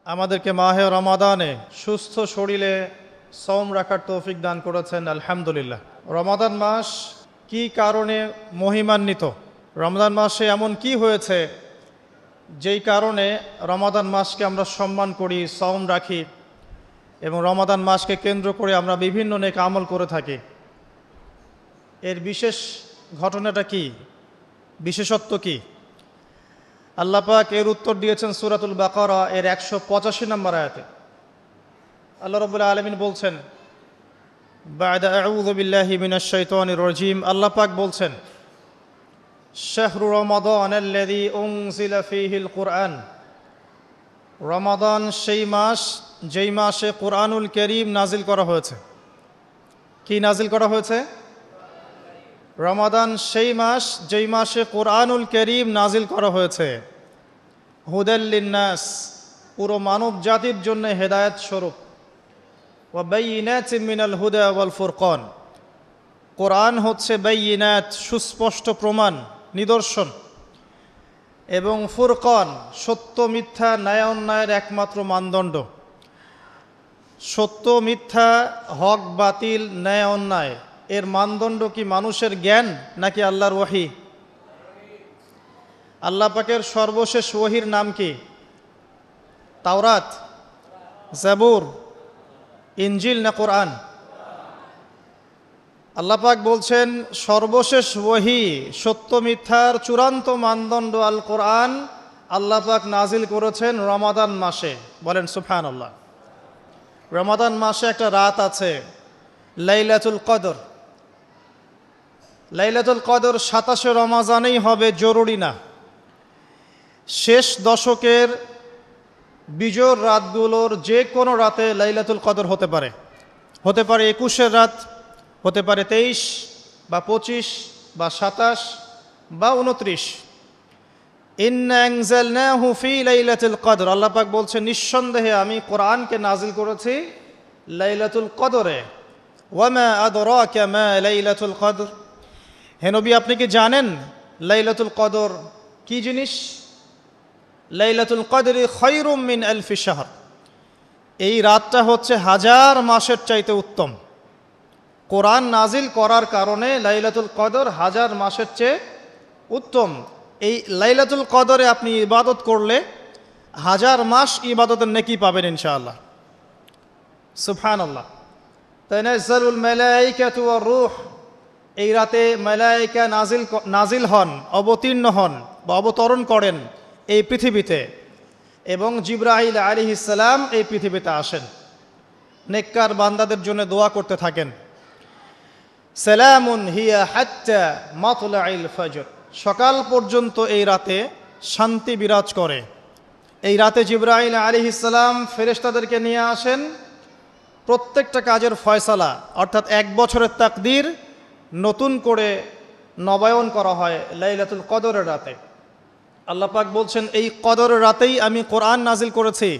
আমাদেরকে মাহে রমাদানে সুস্থ শরীরে সওম রাখার তৌফিক দান করেছেন, আলহামদুলিল্লাহ। রমাদান মাস কি কারণে মহিমান্বিত? রমাদান মাসে এমন কি হয়েছে যেই কারণে রমাদান মাসকে আমরা সম্মান করি, সওম রাখি এবং রমাদান মাসকে কেন্দ্র করে আমরা বিভিন্ন নেক আমল করে থাকি? এর বিশেষ ঘটনাটা কি, বিশেষত্ব কি? আল্লাহ পাক এর উত্তর দিয়েছেন সূরাতুল বাকারা এর 185 নম্বর আয়াতে। আল্লাহ রাব্বুল আলামিন বলছেন, বা'দা আউযু বিল্লাহি মিনাশ শাইতানির রাজীম, আল্লাহ পাক বলছেন, শাহরু রমাদানাল্লাযী উনজিলা ফীহিল কুরআন। রমাদান সেই মাস যেই মাসে কুরআনুল কারীম নাজিল করা হয়েছে। কি নাজিল করা হয়েছে? রমাদান সেই মাস যেই মাসে কুরআনুল কারীম নাজিল করা হয়েছে। হুদাল লিন্নাস, পুরো মানব জাতির জন্য হেদায়েত স্বরূপ। ওয়া বাইয়িনাতিন মিনাল হুদা ওয়াল ফুরকান, কোরআন হচ্ছে বাইয়িনাত, সুস্পষ্ট প্রমাণ, নিদর্শন, এবং ফুরকান, সত্য মিথ্যা, ন্যায় অন্যায়ের একমাত্র মানদণ্ড। সত্য মিথ্যা, হক বাতিল, ন্যায় অন্যায় এর মানদণ্ড কি মানুষের জ্ঞান নাকি আল্লাহর ওহী? আল্লাহ পাকের সর্বশেষ ওহীর নাম কি? তাওরাত, জাবুর, ইনজিল না কোরআন? আল্লাহ পাক বলছেন সর্বশেষ ওহী, সত্য মিথ্যার চূড়ান্ত মানদণ্ড আল কোরআন আল্লাহ পাক নাজিল করেছেন রমাদান মাসে। বলেন সুবহানাল্লাহ। রমাদান মাসে একটা রাত আছে, লাইলাতুল কদর। লাইলাতুল কদর 27 রমাজানেই হবে জরুরি না। শেষ দশকের বিজোড় রাতগুলোর যে কোনো রাতে লাইলাতুল কদর হতে পারে। হতে পারে 21-এর রাত, হতে পারে 23 বা 25 বা 27 বা 29। ইন্না আনজালনাহু ফি লাইলাতুল কদর, আল্লাহ পাক বলছেন নিঃসন্দেহে আমি কোরআনকে নাজিল করেছি লাইলাতুল কদরে। ওয়ামা আদরাকা মা লাইলাতুল কদর, হে নবী আপনি কি জানেন লাইলাতুল কদর কি জিনিস? লাইলাতুল কদরি খায়রুম মিন আলফি শাহর, এই রাতটা হচ্ছে হাজার মাসের চাইতে উত্তম। কোরআন নাজিল করার কারণে লাইলাতুল কদর হাজার মাসের চেয়ে উত্তম। এই লাইলাতুল কদরে আপনি ইবাদত করলে হাজার মাস ইবাদতের নেকি পাবেন ইনশাআল্লাহ। সুবহানাল্লাহ। তানাজ্জালুল মালায়েকাতু ওয়ার রূহ, এই রাতে মালায়েকা নাজিল হন, অবতীর্ণ হন বা অবতরণ করেন এই পৃথিবীতে, এবং জিবরাইল আলাইহিস সালাম এই পৃথিবীতে আসেন, নেককার বান্দাদের জন্য দোয়া করতে থাকেন। সালামুন হিয়া হাত্তা মাতলাইল ফজর, সকাল পর্যন্ত এই রাতে শান্তি বিরাজ করে। এই রাতে জিবরাইল আলাইহিস সালাম ফেরেশতাদেরকে নিয়ে আসেন, প্রত্যেকটা কাজের ফয়সালা অর্থাৎ এক বছরের তাকদীর নতুন করে নবায়ন করা হয় লাইলাতুল কদরের রাতে। আল্লাহ পাক বলছেন এই কদরের রাতেই আমি কোরআন নাজিল করেছি।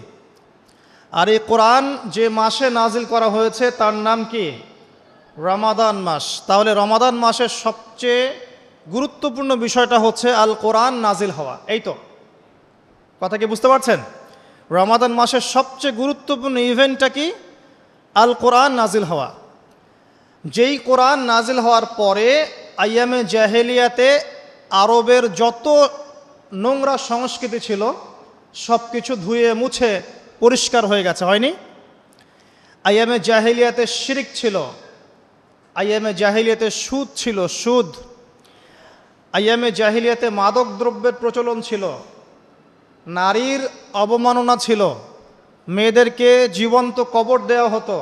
আর এই কোরআন যে মাসে নাজিল করা হয়েছে তার নাম কি? রমাদান মাস। তাহলে রমাদান মাসের সবচেয়ে গুরুত্বপূর্ণ বিষয়টা হচ্ছে আল কোরআন নাজিল হওয়া। এই তো কথা কি বুঝতে পারছেন? রমাদান মাসের সবচেয়ে গুরুত্বপূর্ণ ইভেন্টটা কি? আল কোরআন নাজিল হওয়া। যেই কোরআন নাজিল হওয়ার পরে আইয়ামে জাহেলিয়াতে আরবের যত নোংরা সংস্কৃতি ছিল সব কিছু ধুয়ে মুছে পরিষ্কার হয়ে গেছে, হয়নি? আইয়ামে জাহেলিয়াতে শিরিক ছিল, আইয়ামে জাহেলিয়াতে সুদ ছিল, সুদ। আইয়ামে জাহেলিয়াতে মাদক দ্রব্যের প্রচলন ছিল, নারীর অবমাননা ছিল, মেয়েদেরকে জীবন্ত কবর দেওয়া হতো,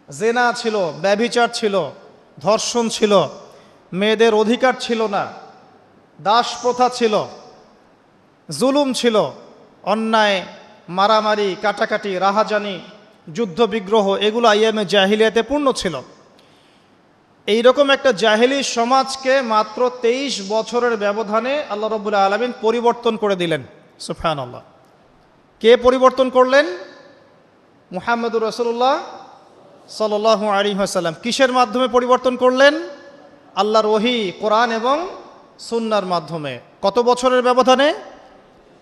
জেনা ছিল, ব্যভিচার ছিল, ধর্ষণ ছিল, মেয়েদের অধিকার ছিল না, দাস প্রথা ছিল, জুলুম ছিল, অন্যায়, মারামারি, কাটাকাটি, রাহাজানি, যুদ্ধ বিগ্রহ, এগুলো আইয়ামে জাহিলিয়াতে পূর্ণ ছিল। এইরকম একটা জাহেলি সমাজকে মাত্র 23 বছরের ব্যবধানে আল্লাহ রাব্বুল আলামিন পরিবর্তন করে দিলেন। সুবহানাল্লাহ। কে পরিবর্তন করলেন? মুহাম্মদুর রাসূলুল্লাহ সাল্লাল্লাহু আলাইহি ওয়াসাল্লাম। কিসের মাধ্যমে পরিবর্তন করলেন? আল্লাহর ওহী, কোরআন এবং সুন্নাহর মাধ্যমে। কত বছরের ব্যবধানে?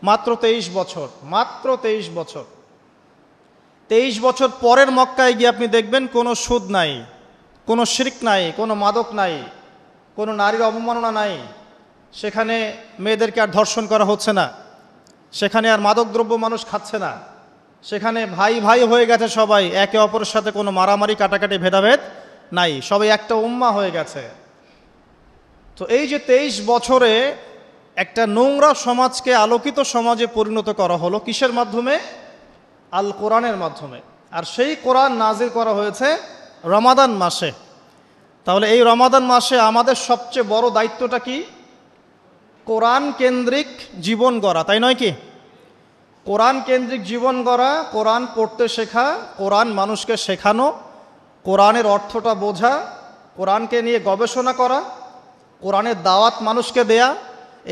মাত্র 23 বছর। মাত্র 23 বছর। 23 বছর পরের মক্কায় গিয়ে আপনি দেখবেন কোনো সুদ নাই, কোনো শিরক নাই, কোনো মাদক নাই, কোনো নারীর অবমাননা নাই, সেখানে মেয়েদেরকে আর ধর্ষণ করা হচ্ছে না, সেখানে আর মাদকদ্রব্য মানুষ খাচ্ছে না, সেখানে ভাই ভাই হয়ে গেছে সবাই, একে অপরের সাথে কোনো মারামারি কাটাকাটি ভেদাভেদ নাই, সবাই একটা উম্মাহ হয়ে গেছে। তো এই যে 23 বছরে একটা নোংরা সমাজকে আলোকিত সমাজে পরিণত করা হলো কিসের মাধ্যমে? আল কোরআনের মাধ্যমে। আর সেই কোরআন নাজিল করা হয়েছে রমাদান মাসে। তাহলে এই রমাদান মাসে আমাদের সবচেয়ে বড় দায়িত্বটা কি? কোরআন কেন্দ্রিক জীবন গড়া, তাই নয় কি? কোরআন কেন্দ্রিক জীবন গড়া, কোরআন পড়তে শেখা, কোরআন মানুষকে শেখানো, কোরআনের অর্থটা বোঝা, কোরআনকে নিয়ে গবেষণা করা, কোরআনের দাওয়াত মানুষকে দেয়া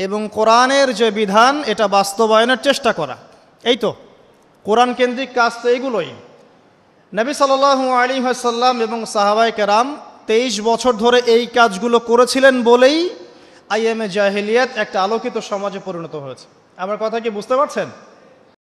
এবং কোরআনের যে বিধান এটা বাস্তবায়নের চেষ্টা করা। এই তো কোরআন কেন্দ্রিক কাজ, তো এগুলোই। নবী সাল্লাল্লাহু আলাইহি ওয়াসাল্লাম এবং সাহাবায়ে কেরাম 23 বছর ধরে এই কাজগুলো করেছিলেন বলেই আইএমএ জাহেলিয়াত একটা আলোকিত সমাজে পরিণত হয়েছে। আমার কথা কি বুঝতে পারছেন?